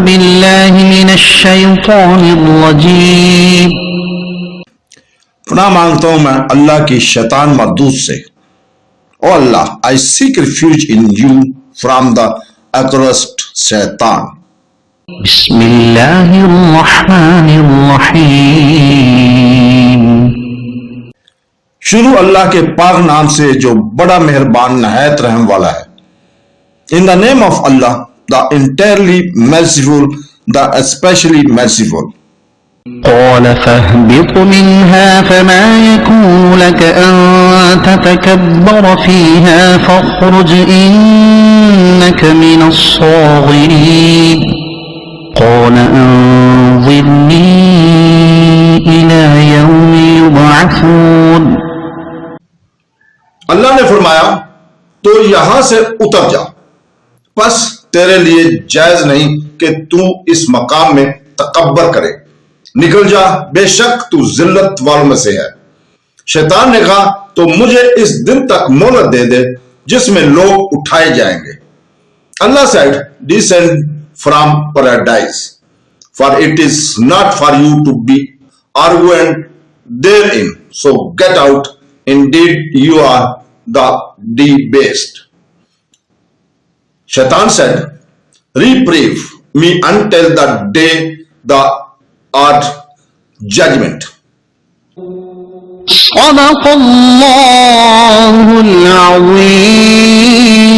बिल्लाहि मिनश्शैतानिर्रजीम। पनाह मांगता हूं मैं अल्लाह की शैतान मरदूद से। O Allah, I seek refuge in you from the accursed शैतान। बिस्मिल्लाहिर्रहमानिर्रहीम। शुरू अल्लाह के पाक नाम से जो बड़ा मेहरबान नहायत रहम वाला है। In the name of Allah, the entirely merciful, the especially merciful। قال فاهبط منها فما يكون لك أن تتكبر فيها فاخرج إنك من الصاغرين قال أنظرني إلى يوم يبعثون। अल्लाह ने फरमाया, तो यहां से उतर जा, बस तेरे लिए जायज नहीं कि तू इस मकाम में तकब्बर करे। निकल जा, बेशक तू जिल्लत वालों में से है। शैतान ने कहा, तो मुझे इस दिन तक मोहलत दे दे जिसमें लोग उठाए जाएंगे। अल्लाह said, descend from paradise, for it is not for you to be arguing therein, so get out, indeed you are the debased। शैतान said, reprieve me until the day the art judgment। सदक़ल्लाहुल Azeem.